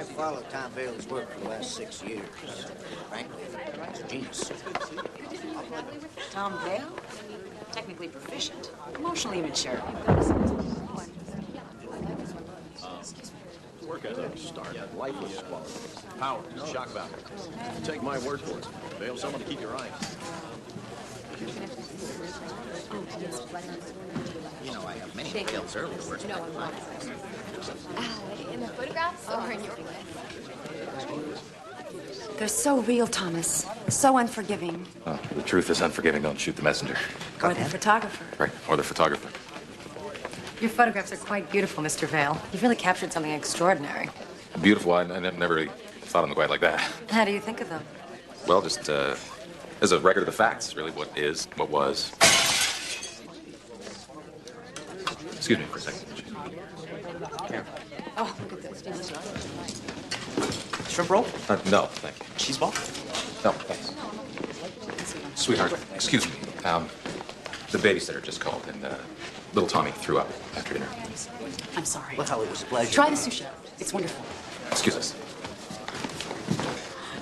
I've followed Tom Bailey's work for the last 6 years. Frankly, he's a genius. Tom Bale? Technically proficient, emotionally immature. Work ethic, start. Lifeless qualities. Power, shock value. Take my word for it. Bale's someone to keep your eye on. You know, I have many Bale's earlier works. In the photographs or in your life? They're so real, Thomas. So unforgiving. Oh, the truth is unforgiving. Don't shoot the messenger. Or the photographer. Right, or the photographer. Your photographs are quite beautiful, Mr. Vale. You've really captured something extraordinary. Beautiful. I never really thought of them quite like that. How do you think of them? Well, just as a record of the facts, really. What is, what was. Excuse me for a second. Oh, look at this. Shrimp roll? No, thank you. Cheese ball? No, thanks. Sweetheart, excuse me. The babysitter just called, and little Tommy threw up after dinner. I'm sorry. Well, it was a pleasure. Try the sushi. It's wonderful. Excuse us.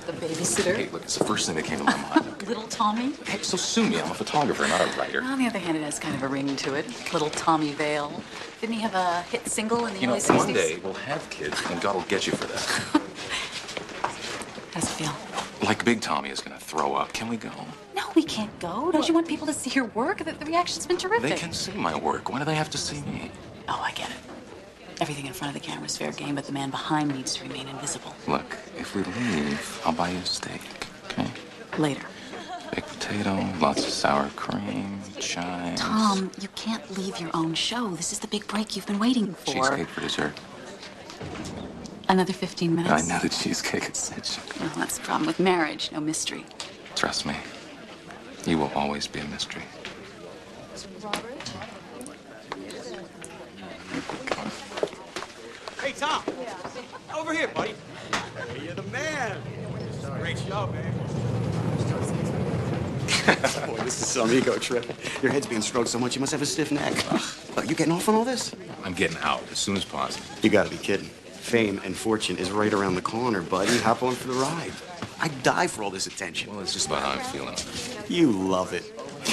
The babysitter? Hey, look, it's the first thing that came to my mind. Little Tommy? Hey, so sue me. I'm a photographer, not a writer. On the other hand, it has kind of a ring to it. Little Tommy Vale. Didn't he have a hit single in the early 60s? One day we'll have kids, and God will get you for that. How does it feel? Like Big Tommy is going to throw up. Can we go? No, we can't go. Don't you want people to see your work? The reaction's been terrific. They can see my work. Why do they have to see me? Oh, I get it. Everything in front of the camera is fair game, but the man behind needs to remain invisible. Look, if we leave, I'll buy you a steak, okay? Later. Baked potato, lots of sour cream, chives. Tom, you can't leave your own show. This is the big break you've been waiting for. Cheesecake for dessert. Another 15 minutes? I know the cheesecake is such. Well, that's the problem with marriage. No mystery. Trust me, you will always be a mystery. Hey, Tom. Over here, buddy. You're the man. Great show, man. Boy, this is some ego trip. Your head's being stroked so much you must have a stiff neck. You getting off on all this? I'm getting out as soon as possible. You gotta be kidding. Fame and fortune is right around the corner, buddy. Hop on for the ride. I'd die for all this attention. Well, it's just about how I'm feeling. You love it.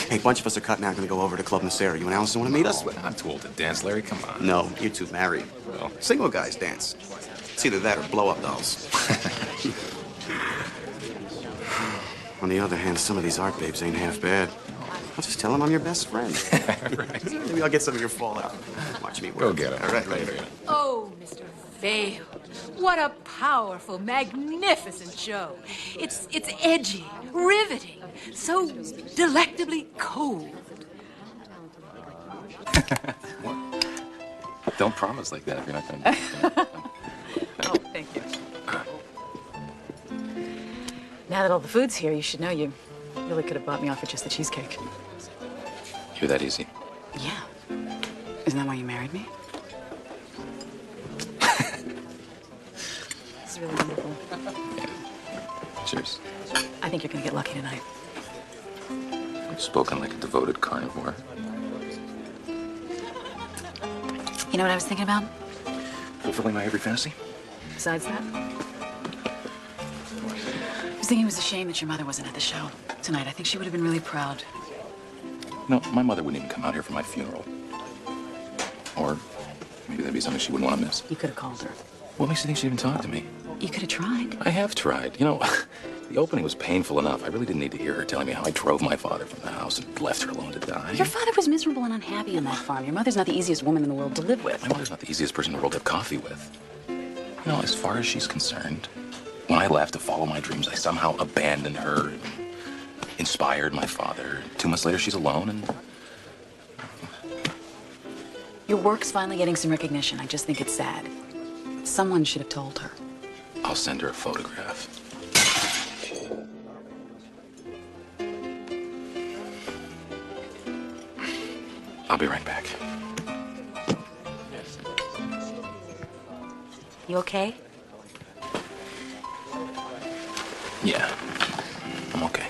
Hey, a bunch of us are cutting out, gonna go over to Club Nacera. You and Allison want to meet us? I'm too old to dance, Larry. Come on. No, you two married. Well. Single guys dance. It's either that or blow-up dolls. On the other hand, some of these art babes ain't half bad. I'll just tell them I'm your best friend. Right. Maybe I'll get some of your fallout. Watch me work. Go get 'em. All right, later. Oh, Mr. Vale, what a powerful, magnificent show. It's edgy, riveting, so delectably cold. Don't promise like that if you're not going to. Oh, thank you. Now that all the food's here, you should know you really could have bought me off with just the cheesecake. You're that easy. Yeah. Isn't that why you married me? This is really wonderful. Cheers. I think you're gonna get lucky tonight. You've spoken like a devoted carnivore. You know what I was thinking about? Fulfilling my every fantasy? Besides that? I was thinking it was a shame that your mother wasn't at the show tonight. I think she would have been really proud. No, my mother wouldn't even come out here for my funeral. Or maybe that'd be something she wouldn't want to miss. You could have called her. What makes you think she'd even talk to me? You could have tried. I have tried. You know, the opening was painful enough. I really didn't need to hear her telling me how I drove my father from the house and left her alone to die. Your father was miserable and unhappy on that farm. Your mother's not the easiest woman in the world to live with. My mother's not the easiest person in the world to have coffee with. You know, as far as she's concerned, when I left to follow my dreams, I somehow abandoned her, inspired my father. 2 months later, she's alone and... Your work's finally getting some recognition. I just think it's sad. Someone should have told her. I'll send her a photograph. I'll be right back. You okay? Yeah, I'm okay.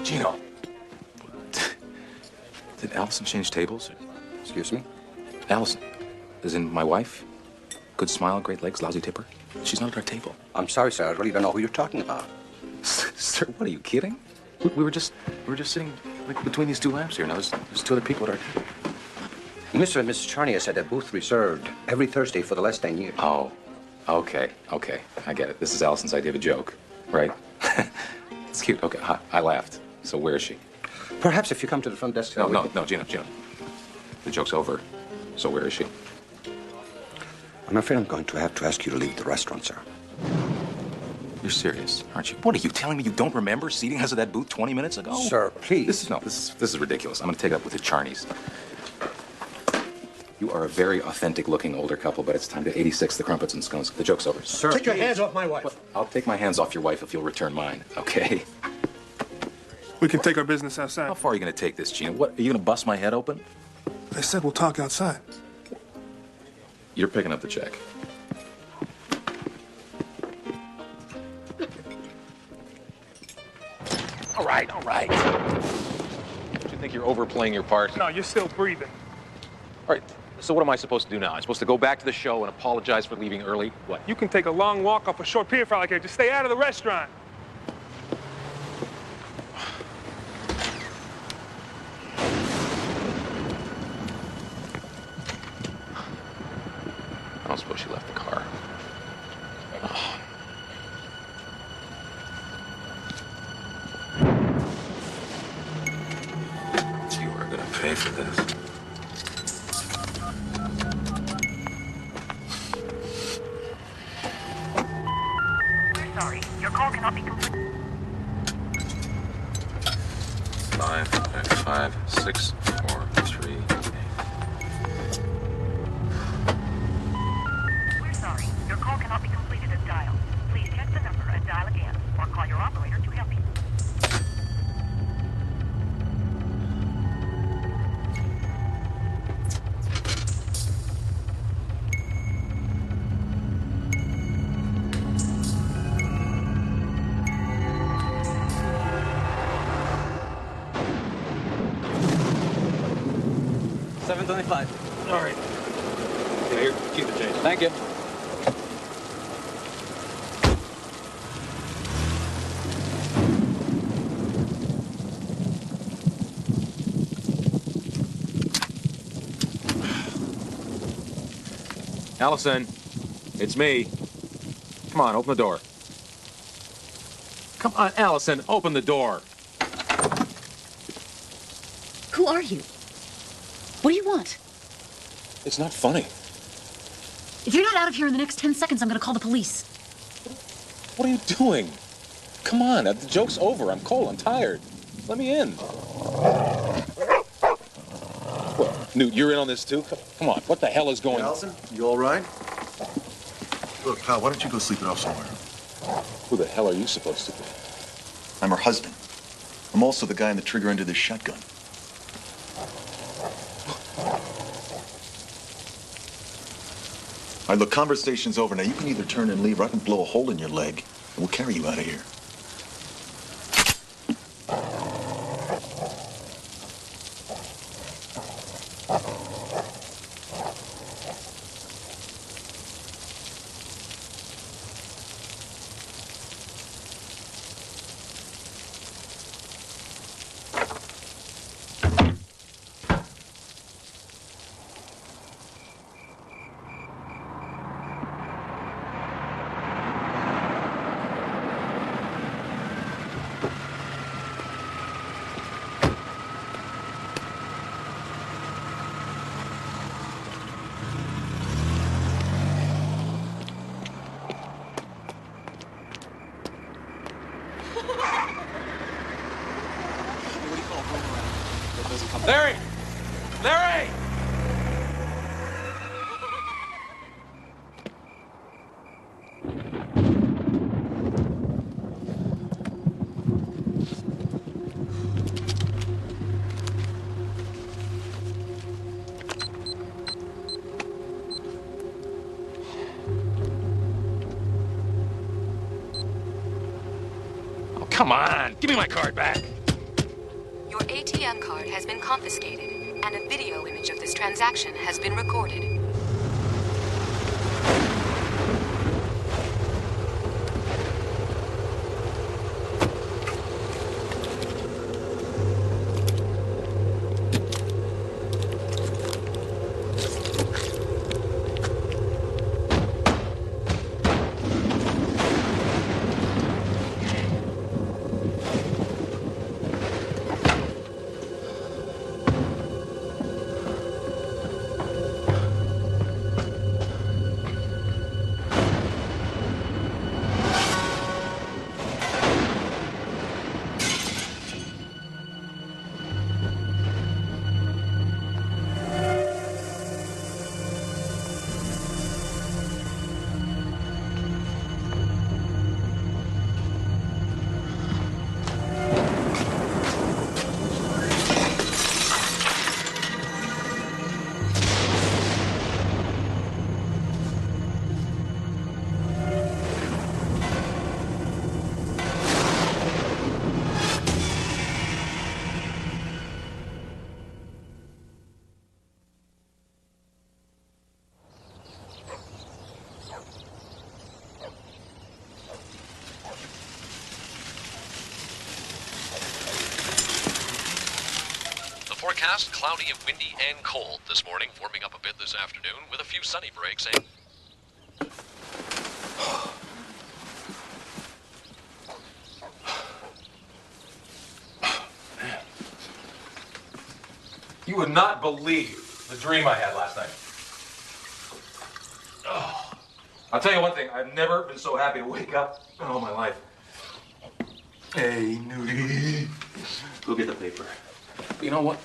Gino. Did Allison change tables? Excuse me? Allison, as in my wife? Good smile, great legs, lousy tipper. She's not at our table. I'm sorry, sir. I really don't know who you're talking about. Sir, what are you kidding? We were just sitting like, between these two lamps here. Now there's two other people at our table. Mr. and Mrs. Charney has had a booth reserved every Thursday for the last 10 years. Oh, okay. I get it. This is Allison's idea of a joke, right? It's cute. Okay, I laughed. So where is she? Perhaps if you come to the front desk... No, Gino. The joke's over. So where is she? I'm afraid I'm going to have to ask you to leave the restaurant, sir. You're serious, aren't you? What are you telling me? You don't remember seating us at that booth 20 minutes ago? Sir, please. This is ridiculous. I'm going to take it up with the Charneys. You are a very authentic-looking older couple, but it's time to 86 the crumpets and scones. The joke's over. Sir, Take your hands off my wife. Well, I'll take my hands off your wife if you'll return mine, okay? We can take our business outside. How far are you going to take this, Gina? What, are you going to bust my head open? I said we'll talk outside. You're picking up the check. All right. Don't you think you're overplaying your part? No, you're still breathing. All right, so what am I supposed to do now? I'm supposed to go back to the show and apologize for leaving early? What? You can take a long walk off a short pier for like here. Just stay out of the restaurant. I don't suppose she left the car. Oh. You are gonna pay for this. We're sorry. Your call cannot be completed. 5, 6, 4, 3, 8. We're sorry. Your call cannot be completed as dialed. Please check the number and dial again, or call your operator to help you. All right. Yeah, here, keep the change. Thank you. Allison, it's me. Come on, open the door. Come on, Allison, open the door. Who are you? What do you want? It's not funny. If you're not out of here in the next 10 seconds, I'm gonna call the police. What are you doing? Come on, the joke's over. I'm cold, I'm tired. Let me in. What, Newt, you're in on this too? Come on, what the hell is going on? Allison, you all right? Look, pal, why don't you go sleep it off somewhere? Who the hell are you supposed to be? I'm her husband. I'm also the guy in the trigger end of this shotgun. All right, look, conversation's over. Now, you can either turn and leave, or I can blow a hole in your leg, and we'll carry you out of here. Larry! Larry! Oh, come on. Give me my card back. Your ATM card has been confiscated, and a video image of this transaction has been recorded. Forecast, cloudy, windy, and cold this morning, warming up a bit this afternoon with a few sunny breaks and... You would not believe the dream I had last night. Oh. I'll tell you one thing, I've never been so happy to wake up in all my life. Hey, Nudie. Go get the paper. You know what?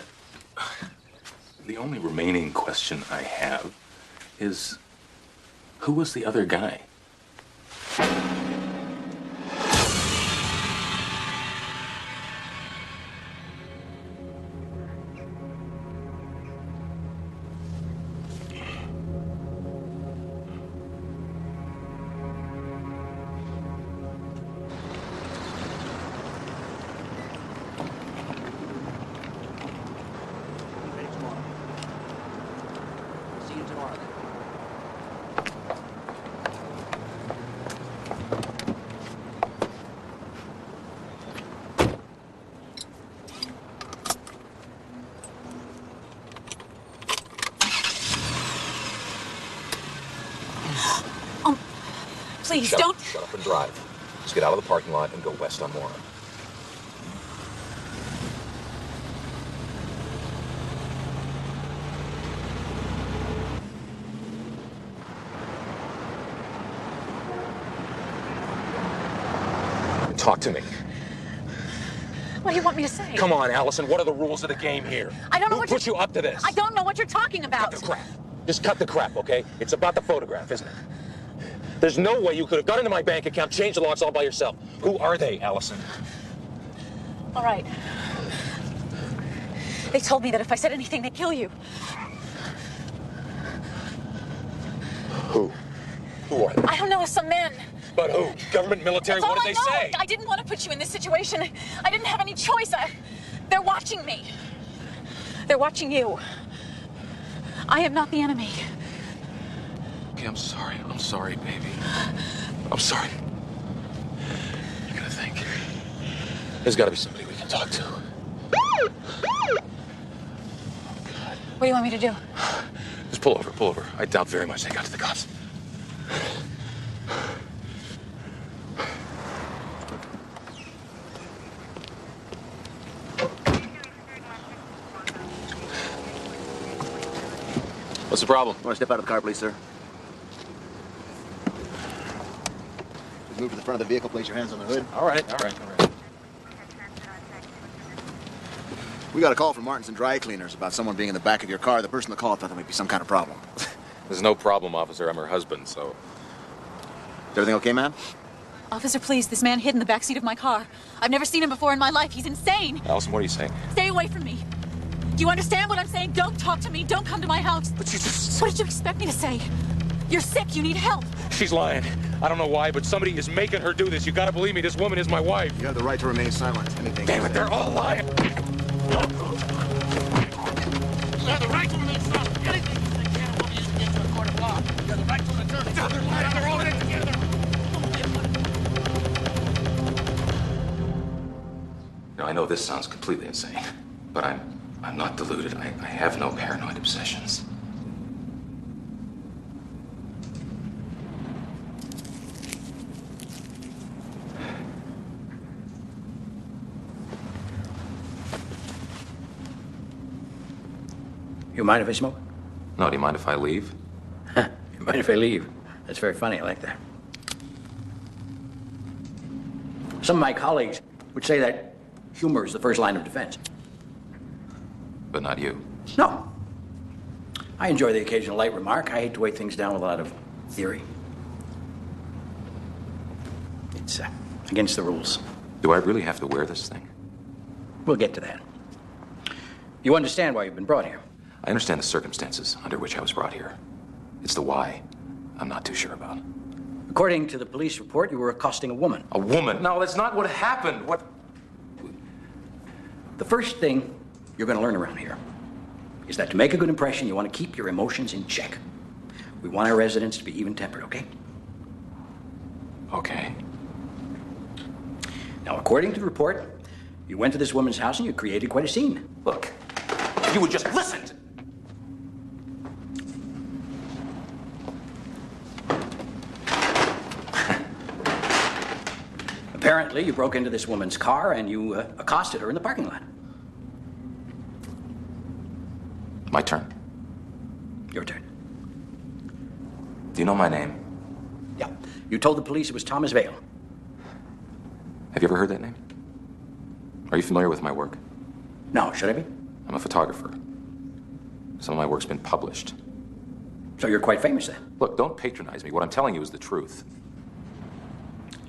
The only remaining question I have is, who was the other guy? Please, Shut don't. Up. Shut up and drive. Let's get out of the parking lot and go west on Warren. Talk to me. What do you want me to say? Come on, Allison. What are the rules of the game here? I don't know Who what put you up to this? I don't know what you're talking about. Cut the crap. Just cut the crap, okay? It's about the photograph, isn't it? There's no way you could have gone into my bank account, changed the locks all by yourself. Who are they, Allison? All right. They told me that if I said anything, they'd kill you. Who? Who are they? I don't know, some men. But who? Government, military? That's What all did they I know. say? I didn't want to put you in this situation. I didn't have any choice. They're watching me. They're watching you. I am not the enemy. Okay, I'm sorry. I'm sorry, baby. I'm sorry. I gotta think. There's gotta be somebody we can talk to. What do you want me to do? Just pull over, pull over. I doubt very much they got to the cops. What's the problem? Want to step out of the car, please, sir? Move to the front of the vehicle, place your hands on the hood. All right, all right, all right. We got a call from Martinson Dry Cleaners about someone being in the back of your car. The person that called thought there might be some kind of problem. There's no problem, officer. I'm her husband, so... Is everything okay, ma'am? Officer, please, this man hid in the backseat of my car. I've never seen him before in my life. He's insane. Allison, what are you saying? Stay away from me. Do you understand what I'm saying? Don't talk to me. Don't come to my house. But you just... What did you expect me to say? You're sick. You need help. She's lying. I don't know why, but somebody is making her do this. You gotta believe me, this woman is my wife. You have the right to remain silent. Anything. Damn it, they're all lying. know this sounds completely insane, but I'm not deluded. I have no paranoid obsessions. You mind if I smoke? No, do you mind if I leave? You mind if I leave? That's very funny. I like that. Some of my colleagues would say that humor is the first line of defense. But not you. No. I enjoy the occasional light remark. I hate to weigh things down with a lot of theory. It's against the rules. Do I really have to wear this thing? We'll get to that. You understand why you've been brought here? I understand the circumstances under which I was brought here. It's the why I'm not too sure about. According to the police report, you were accosting a woman. A woman? No, that's not what happened. What? The first thing you're going to learn around here is that to make a good impression, you want to keep your emotions in check. We want our residents to be even-tempered, okay? Okay. Now, according to the report, you went to this woman's house and you created quite a scene. Look, if you would just listen to... Apparently, you broke into this woman's car and you accosted her in the parking lot. My turn. Your turn. Do you know my name? Yeah. You told the police it was Thomas Vale. Have you ever heard that name? Are you familiar with my work? No, should I be? I'm a photographer. Some of my work's been published. So you're quite famous then? Look, don't patronize me. What I'm telling you is the truth.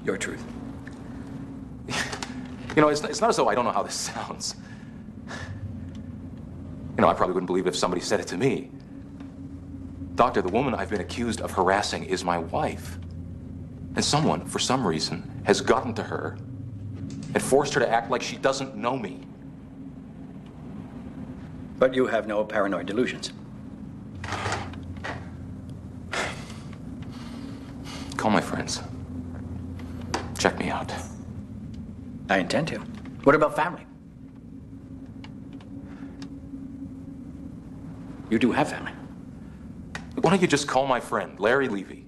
Your truth. You know, it's not as though I don't know how this sounds. You know, I probably wouldn't believe it if somebody said it to me. Doctor, the woman I've been accused of harassing is my wife. And someone, for some reason, has gotten to her and forced her to act like she doesn't know me. But you have no paranoid delusions. Call my friends. Check me out. I intend to. What about family? You do have family. Why don't you just call my friend, Larry Levy?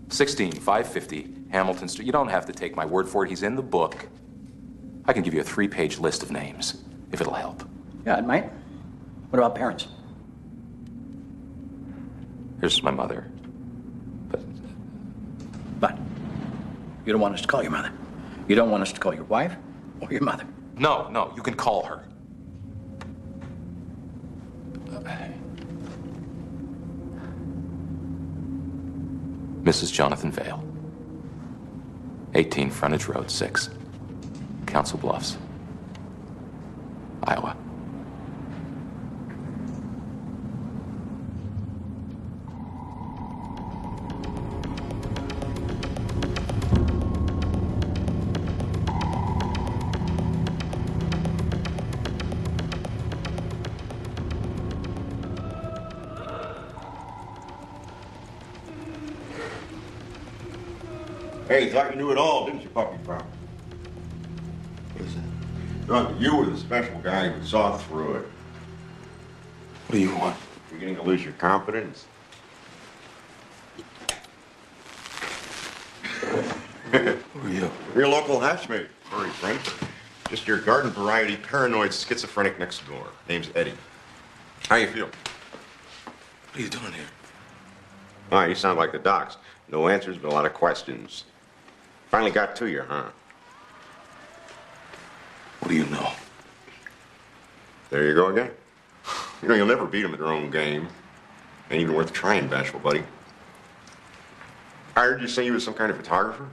16550 Hamilton Street. You don't have to take my word for it. He's in the book. I can give you a 3-page list of names, if it'll help. Yeah, it might. What about parents? Here's my mother. But you don't want us to call your mother. You don't want us to call your wife or your mother. No, you can call her. Mrs. Jonathan Vale. 18 Frontage Road, 6. Council Bluffs, Iowa. Hey, you thought you knew it all, didn't you, puppy pal? Thought you were the special guy who saw through it. What do you want? You're beginning to lose your confidence. Who are you? Your local housemate, furry friend. Just your garden variety paranoid schizophrenic next door. Name's Eddie. How you feel? What are you doing here? All right, you sound like the docs. No answers, but a lot of questions. Finally got to you, huh? What do you know? There you go again. You know, you'll never beat them at their own game. Ain't even worth trying, bashful buddy. I heard you say you was some kind of photographer.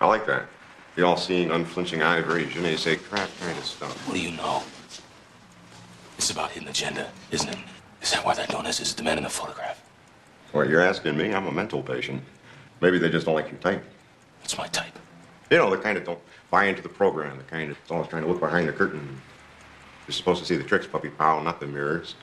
I like that. The all-seeing, unflinching eye, very je ne sais crap kind of stuff. What do you know? It's about hidden agenda, isn't it? Is that why they're doing this? Is it the man in the photograph? Well, you're asking me. I'm a mental patient. Maybe they just don't like your type. It's my type. You know, the kind that don't buy into the program, the kind that's always trying to look behind the curtain. You're supposed to see the tricks, puppy pal, not the mirrors.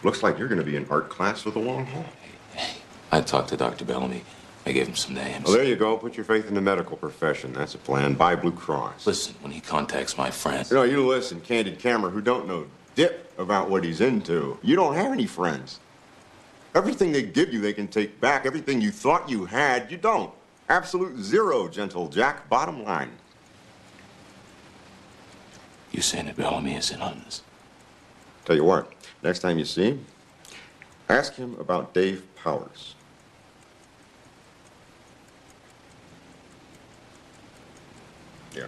Looks like you're going to be in art class for the long haul. Hey, I talked to Dr. Bellamy. I gave him some names. Well, there you go. Put your faith in the medical profession. That's a plan. Buy Blue Cross. Listen, when he contacts my friend... You listen, Candid Camera, who don't know dip about what he's into. You don't have any friends. Everything they give you, they can take back. Everything you thought you had, you don't. Absolute zero, gentle Jack. Bottom line. You saying that Bellamy is in on this? Tell you what, next time you see him, ask him about Dave Powers. Yeah.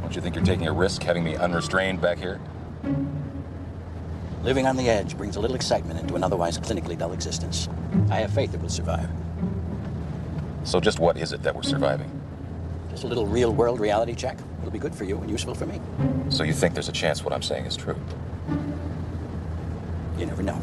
Don't you think you're taking a risk having me unrestrained back here? Living on the edge brings a little excitement into an otherwise clinically dull existence. I have faith it will survive. So just what is it that we're surviving? Just a little real-world reality check. It'll be good for you and useful for me. So you think there's a chance what I'm saying is true? You never know.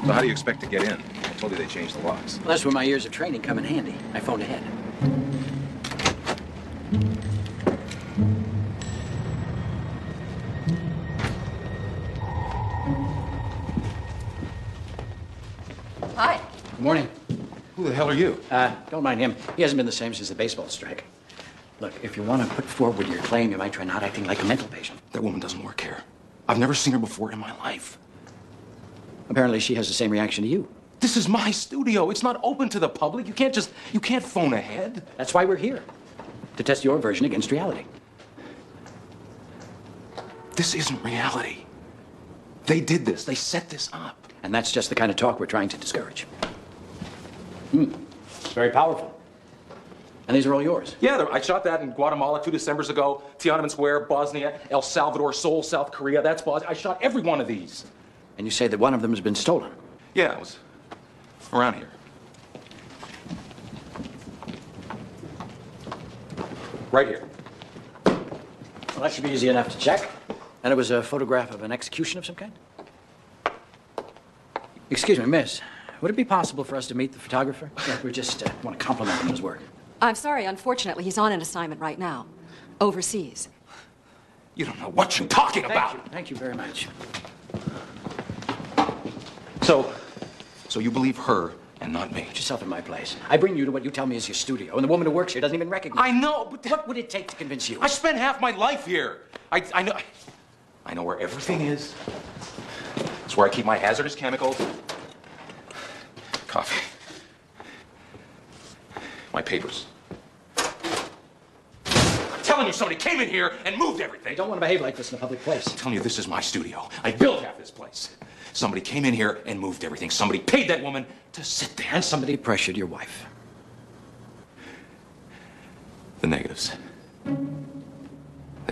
So how do you expect to get in? I told you they changed the locks. Well, that's where my years of training come in handy. I phoned ahead. Hi. Good morning. Who the hell are you? Don't mind him. He hasn't been the same since the baseball strike. Look, if you want to put forward your claim, you might try not acting like a mental patient. That woman doesn't work here. I've never seen her before in my life. Apparently, she has the same reaction to you. This is my studio. It's not open to the public. You can't phone ahead. That's why we're here. To test your version against reality. This isn't reality. They did this. They set this up. And that's just the kind of talk we're trying to discourage. It's very powerful. And these are all yours. Yeah, I shot that in Guatemala 2 Decembers ago. Tiananmen Square, Bosnia, El Salvador, Seoul, South Korea. That's Bosnia. I shot every one of these. And you say that one of them has been stolen? Yeah, it was around here. Right here. Well, that should be easy enough to check. And it was a photograph of an execution of some kind? Excuse me, miss. Would it be possible for us to meet the photographer? Yeah, we just want to compliment him on his work. I'm sorry, unfortunately, he's on an assignment right now. Overseas. You don't know what you're talking about. Thank you very much. So you believe her and not me? Put yourself in my place. I bring you to what you tell me is your studio, and the woman who works here doesn't even recognize I know, but what would it take to convince you? I spent half my life here. I know where everything is. It's where I keep my hazardous chemicals. Coffee. My papers. I'm telling you, somebody came in here and moved everything. You don't want to behave like this in a public place. I'm telling you, this is my studio. I built half this place. Somebody came in here and moved everything. Somebody paid that woman to sit there. And somebody pressured your wife. The negatives. They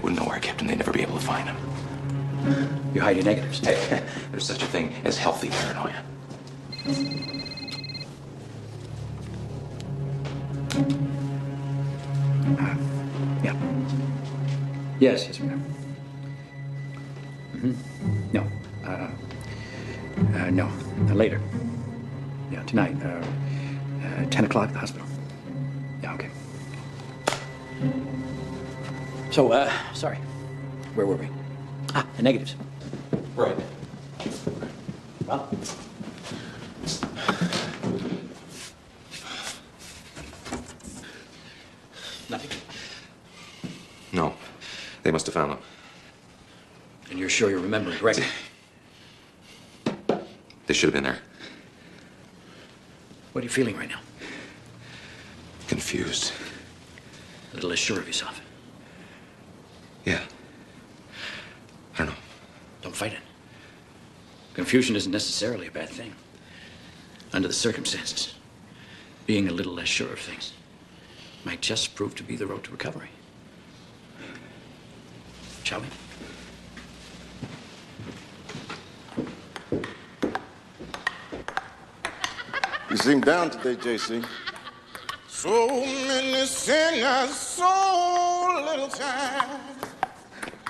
wouldn't know where I kept them. They'd never be able to find them. You hide your negatives. Hey, there's such a thing as healthy paranoia. Yeah. Yes, ma'am. No. No. Later. Yeah, tonight. 10 o'clock at the hospital. Yeah, okay. So, sorry. Where were we? The negatives. Right. Well. Nothing. No. They must have found them. And you're sure you remember it correctly? They should have been there. What are you feeling right now? Confused. A little less sure of yourself. Yeah. I don't know. Don't fight it. Confusion isn't necessarily a bad thing. Under the circumstances, being a little less sure of things might just prove to be the road to recovery. shall we? You seem down today, JC. So many sinners, so little time.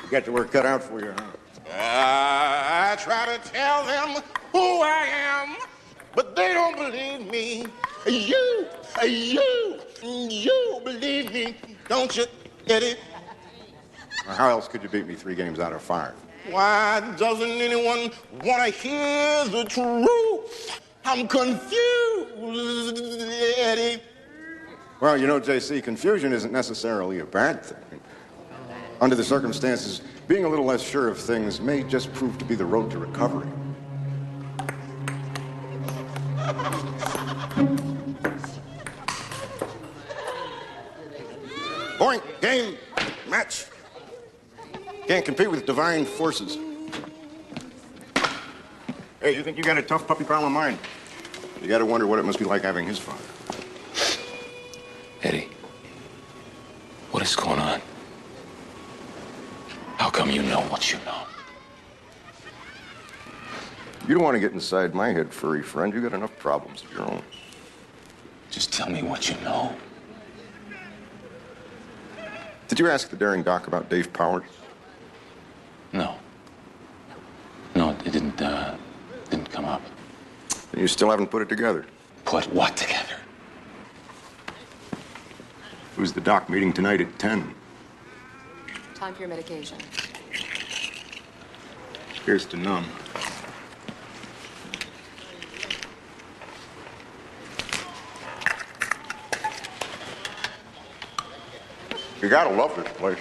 You got your work cut out for you, huh? I try to tell them who I am, but they don't believe me. You believe me, don't you, Eddie? How else could you beat me 3 games out of 5? Why doesn't anyone want to hear the truth? I'm confused, Eddie. Well, you know, JC, confusion isn't necessarily a bad thing. Under the circumstances, being a little less sure of things may just prove to be the road to recovery. Point, game, match. Can't compete with divine forces. Hey, you think you got a tough puppy pal of mine? You gotta wonder what it must be like having his father. Eddie, what is going on? How come you know what you know? You don't want to get inside my head, furry friend. You got enough problems of your own. Just tell me what you know. Did you ask the daring doc about Dave Powers? No. No, it didn't come up. And you still haven't put it together. Put what together? Who's the doc meeting tonight at 10? Time for your medication. Here's to none. You gotta love this place.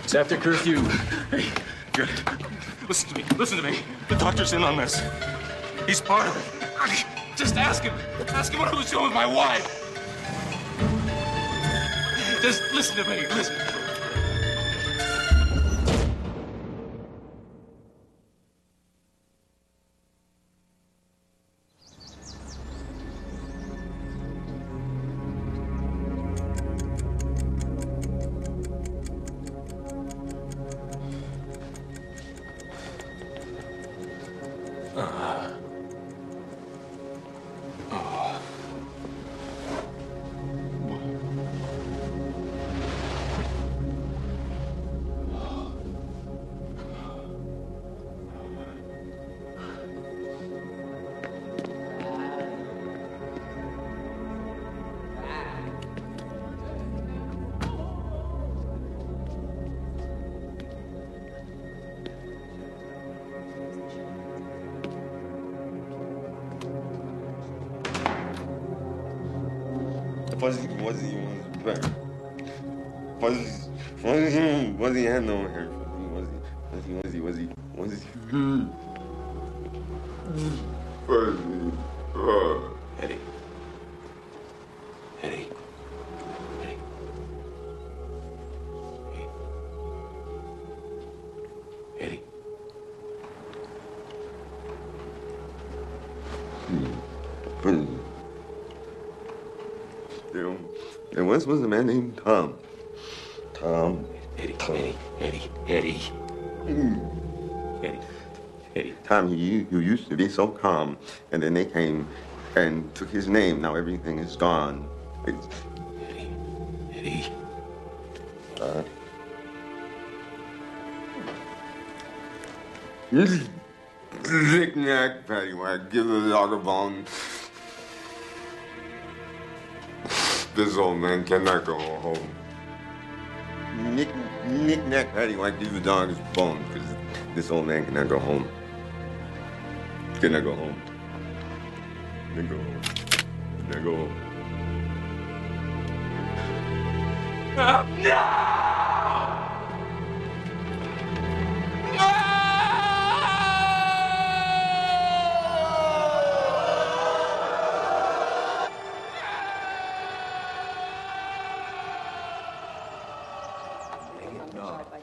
It's after curfew. Hey, good. Listen to me. The doctor's in on this. He's part of it. Just ask him. Ask him what I was doing with my wife. Just listen to me. Listen. Fuzzy was back. Fuzzy had no hair. Fuzzy. Eddie. Eddie. Eddie. There once was a man named Tom. Tom. Eddie. Eddie. Tom, he used to be so calm, and then they came and took his name. Now everything is gone. Eddie. Knick-knack, paddywhack, give the dog a bone. This old man cannot go home. Knick-knack, paddywhack, give the dog his bone, because this old man cannot go home. Cannot go home. Cannot go home. Cannot go home.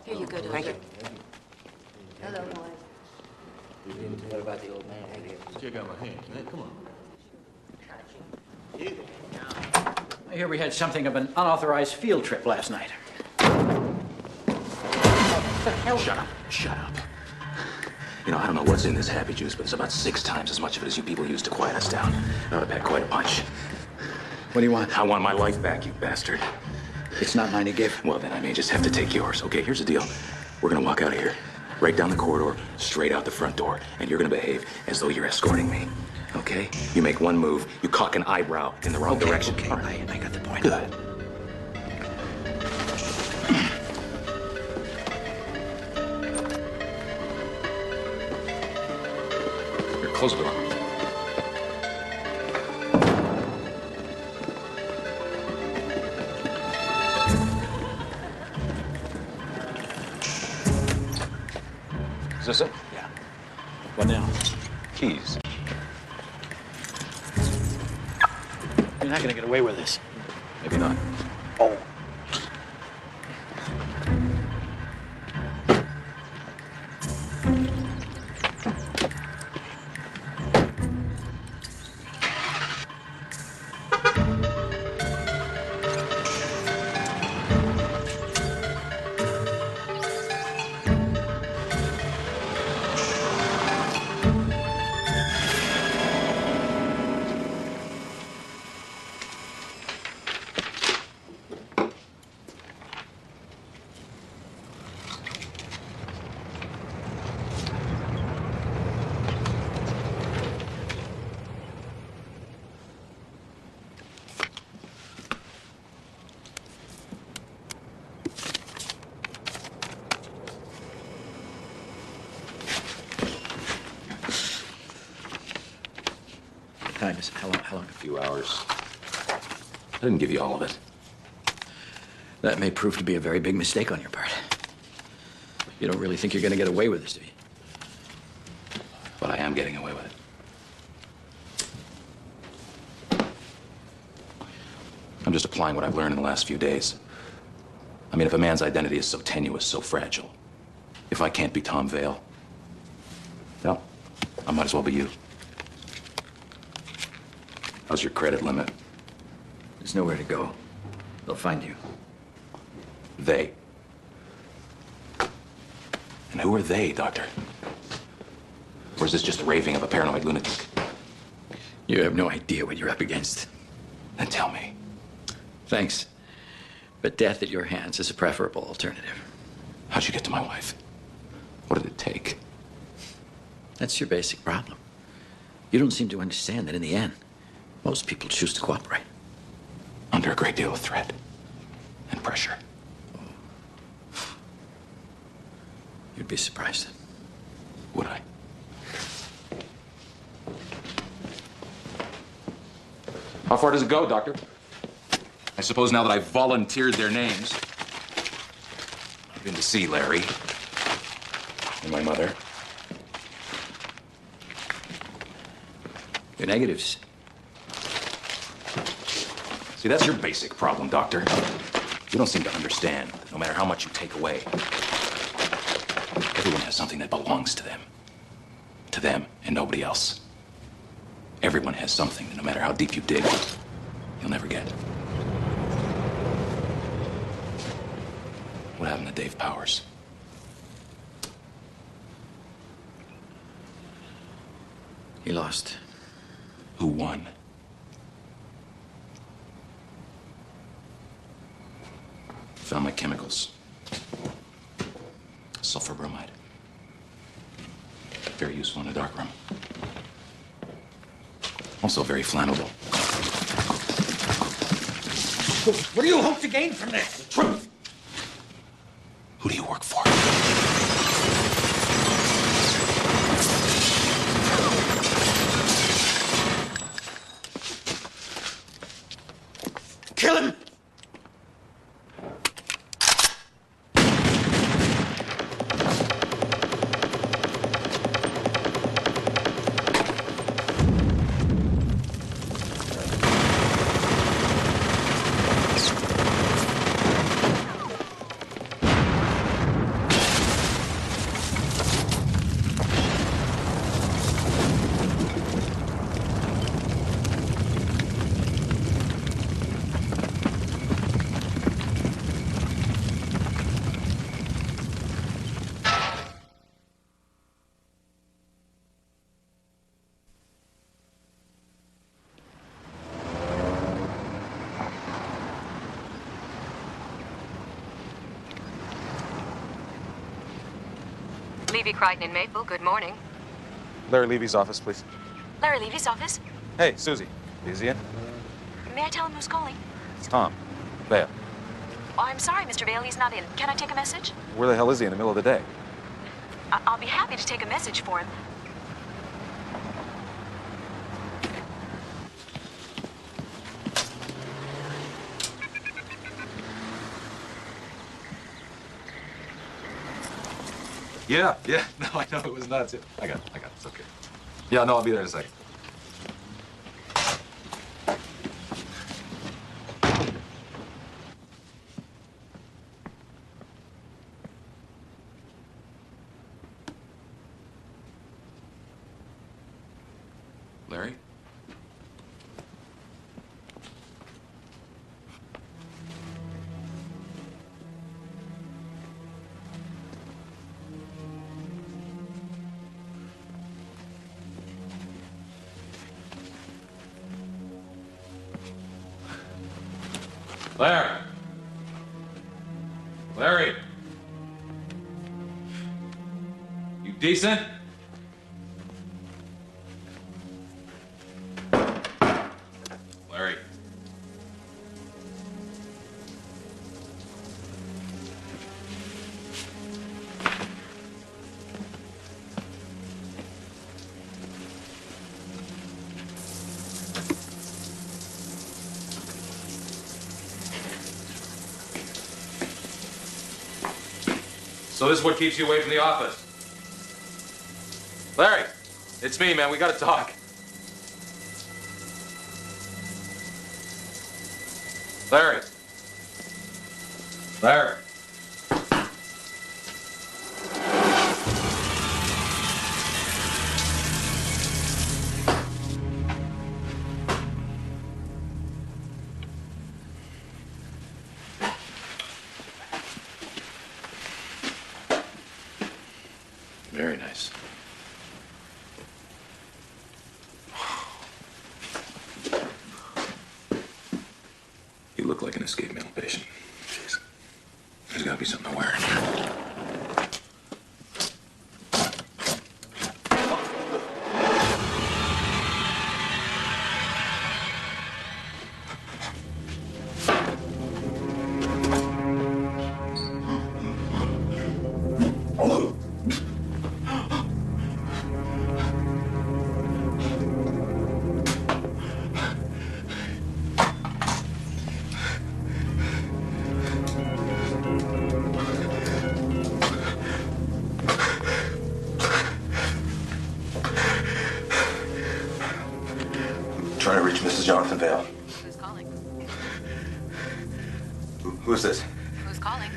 Here you go, Doctor. Thank you. Hello, what about the old man? Check out my hands, man. Come on. I hear we had something of an unauthorized field trip last night. Shut up. You know, I don't know what's in this happy juice, but it's about 6 times as much of it as you people use to quiet us down. I ought to pack quite a punch. What do you want? I want my life back, you bastard. It's not mine to give. Well, then I may just have to take yours. Okay, here's the deal. We're gonna walk out of here, right down the corridor, straight out the front door, and you're gonna behave as though you're escorting me. Okay? You make one move, you cock an eyebrow in the wrong direction. Okay, All right. I got the point. Good. Here, close the door. Is this it? Yeah. What now? Keys. You're not gonna get away with this. Maybe not. Oh. Time is how long? A few hours. I didn't give you all of it. That may prove to be a very big mistake on your part. You don't really think you're gonna get away with this, do you? But I am getting away with it. I'm just applying what I've learned in the last few days. I mean, if a man's identity is so tenuous, so fragile, if I can't be Tom Vale, well, I might as well be you. How's your credit limit? There's nowhere to go. They'll find you. They. And who are they, Doctor? Or is this just the raving of a paranoid lunatic? You have no idea what you're up against. Then tell me. Thanks. But death at your hands is a preferable alternative. How'd you get to my wife? What did it take? That's your basic problem. You don't seem to understand that in the end, most people choose to cooperate. Under a great deal of threat and pressure. You'd be surprised. Would I? How far does it go, Doctor? I suppose now that I've volunteered their names, I've been to see Larry and my mother. Your negatives. See, that's your basic problem, Doctor. You don't seem to understand that no matter how much you take away, everyone has something that belongs to them. To them and nobody else. Everyone has something that no matter how deep you dig, you'll never get. What happened to Dave Powers? He lost. Who won? Found my chemicals. Sulfur bromide. Very useful in a dark room. Also very flammable. What do you hope to gain from this? The truth. Who do you work for? Kill him! Levy Crichton in Maple, good morning. Larry Levy's office, please. Larry Levy's office? Hey, Susie. Is he in? May I tell him who's calling? It's Tom. Vale. Oh, I'm sorry, Mr. Vale, he's not in. Can I take a message? Where the hell is he in the middle of the day? I'll be happy to take a message for him. Yeah. No, I know it was nuts. I got it. It's okay. Yeah, no, I'll be there in a second. Larry? Larry! You decent? Larry. So this is what keeps you away from the office? Larry, it's me, man. We gotta talk. Larry. Larry. Very nice. You look like an escaped mental patient. Jeez. There's gotta be something to wear in here. Vale. Who's calling? Who's this? Who's calling?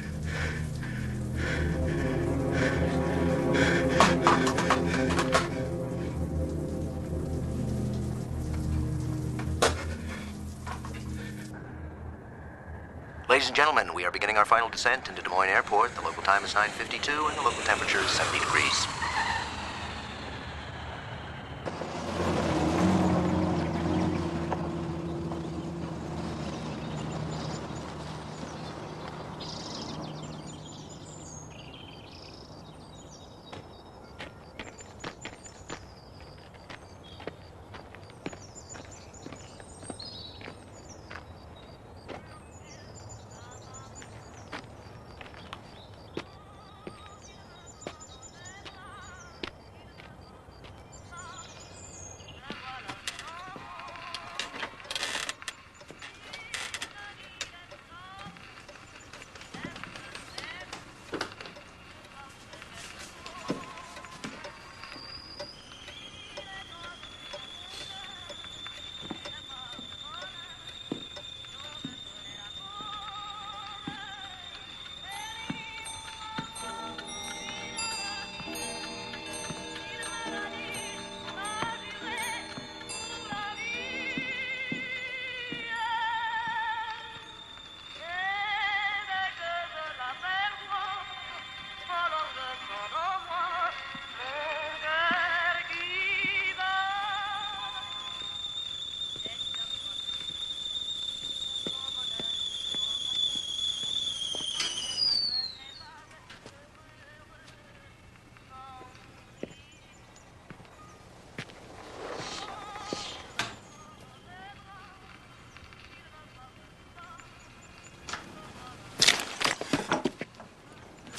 Ladies and gentlemen, we are beginning our final descent into Des Moines Airport. The local time is 9:52 and the local temperature is 70 degrees.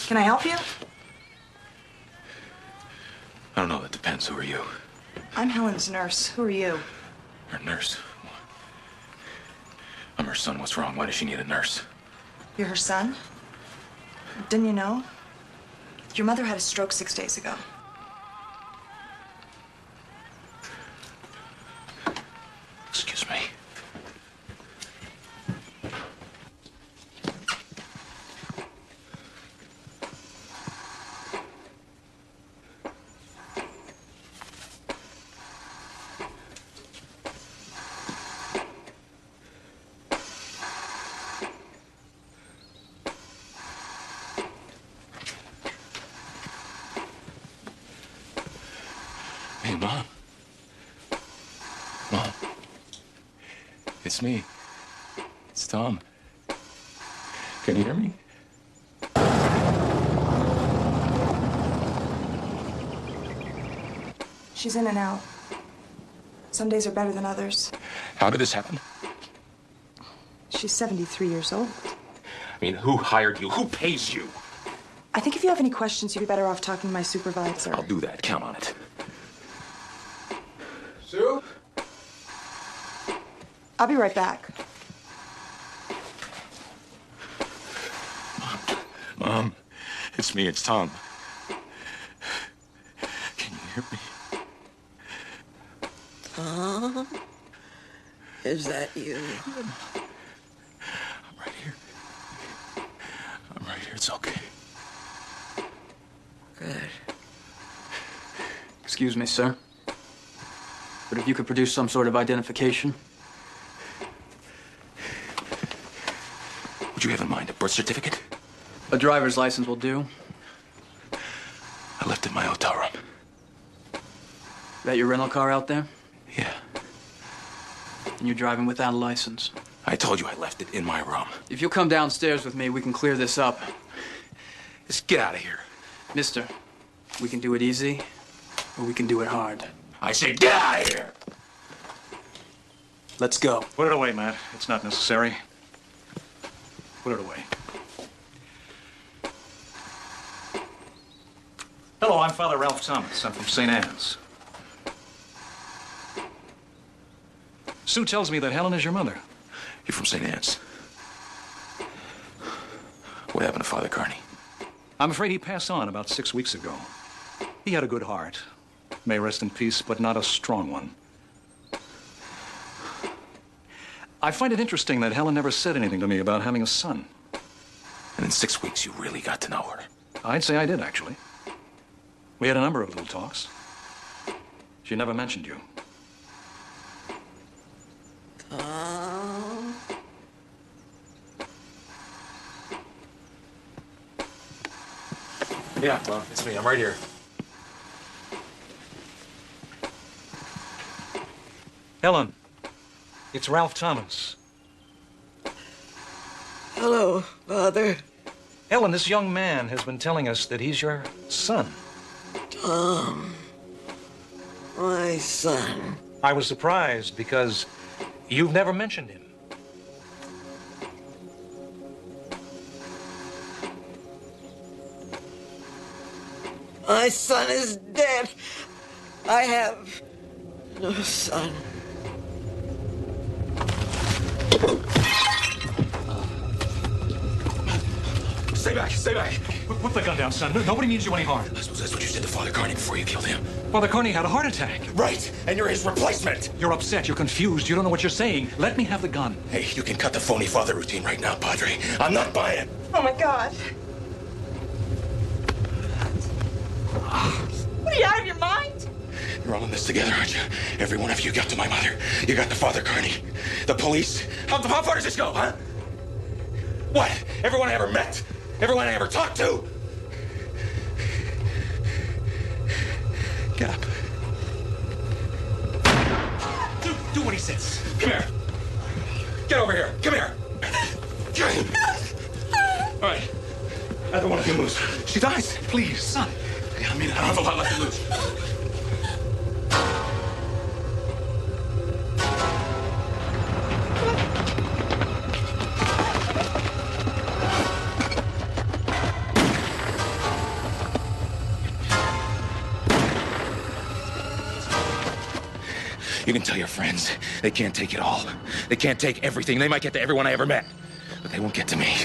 Can I help you? I don't know. That depends. Who are you? I'm Helen's nurse. Who are you? Her nurse. I'm her son. What's wrong? Why does she need a nurse? You're her son? Didn't you know? Your mother had a stroke 6 days ago. Excuse me. Hey, Mom. Mom. It's me. It's Tom. Can you hear me? She's in and out. Some days are better than others. How did this happen? She's 73 years old. I mean, who hired you? Who pays you? I think if you have any questions, you'd be better off talking to my supervisor. I'll do that. Count on it. Sue? I'll be right back. Mom, it's me. It's Tom. Can you hear me? Tom? Is that you? I'm right here. I'm right here. It's okay. Good. Excuse me, sir. But if you could produce some sort of identification. What'd you have in mind? A birth certificate? A driver's license will do. I left it in my hotel room. That your rental car out there? Yeah. And you're driving without a license? I told you I left it in my room. If you'll come downstairs with me, we can clear this up. Just get out of here. Mister, we can do it easy, or we can do it hard. I said get out of here! Let's go. Put it away, Matt. It's not necessary. Put it away. Hello, I'm Father Ralph Thomas. I'm from St. Anne's. Sue tells me that Helen is your mother. You're from St. Anne's. What happened to Father Carney? I'm afraid he passed on about 6 weeks ago. He had a good heart. May rest in peace, but not a strong one. I find it interesting that Helen never said anything to me about having a son. And in 6 weeks, you really got to know her. I'd say I did, actually. We had a number of little talks. She never mentioned you. Tom. Yeah, well, it's me. I'm right here. Helen, it's Ralph Thomas. Hello, Father. Helen, this young man has been telling us that he's your son. Tom. My son. I was surprised because you've never mentioned him. My son is dead. I have no son. Stay back, stay back. Put the gun down, son. Nobody means you any harm. I suppose that's what you said to Father Carney before you killed him. Father Carney had a heart attack. Right, and you're his replacement. You're upset, you're confused, you don't know what you're saying. Let me have the gun. Hey, you can cut the phony father routine right now, Padre. I'm not buying it. Oh my God. What, are you out of your mind? You're all in this together, aren't you? Every one of you got to my mother. You got to Father Carney. The police. How far does this go, huh? What? Everyone I ever met? Everyone I ever talked to? Get up. Do what he says. Come here. Get over here. Come here. All right. I don't want to lose. She dies. Please, son. I mean, I don't have a lot left to lose. You can tell your friends. They can't take it all. They can't take everything. They might get to everyone I ever met, but they won't get to me.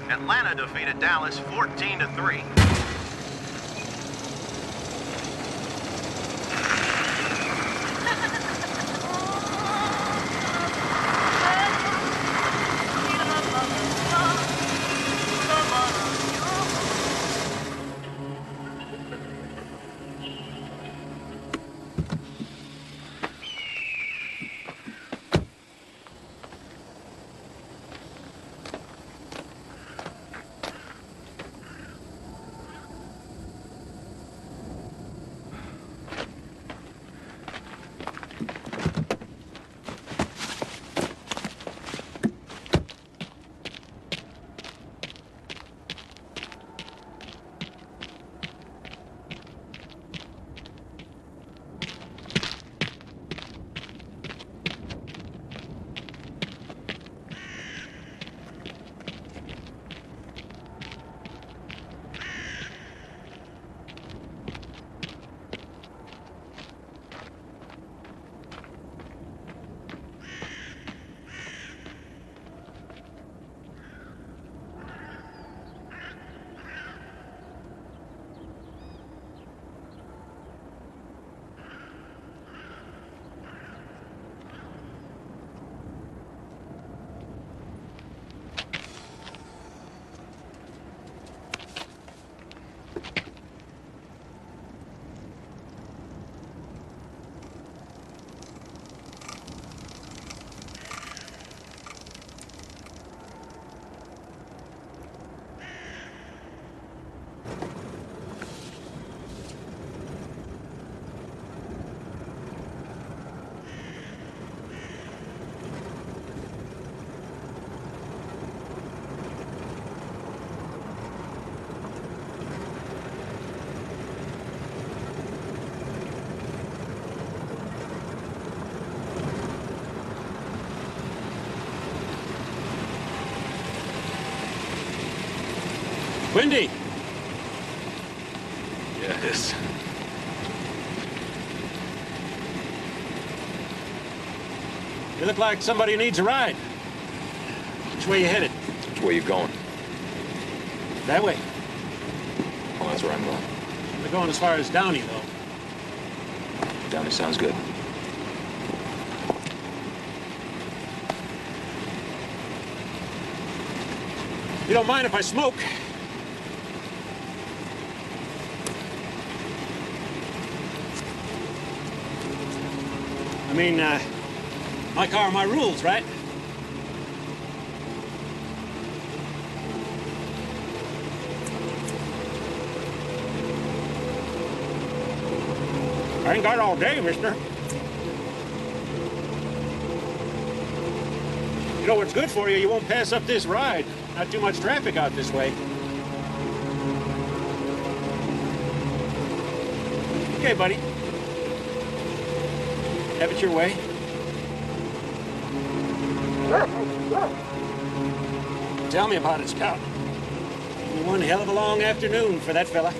Atlanta defeated Dallas 14-3. Windy! Yeah, it is. You look like somebody who needs a ride. Which way you headed? Which way you going? That way. Well, that's where I'm going. We're going as far as Downey, though. Downey sounds good. You don't mind if I smoke? I mean, my car, my rules, right? I ain't got all day, mister. You know what's good for you? You won't pass up this ride. Not too much traffic out this way. Okay, buddy. Have it your way. Tell me about it, Scout. One hell of a long afternoon for that fella.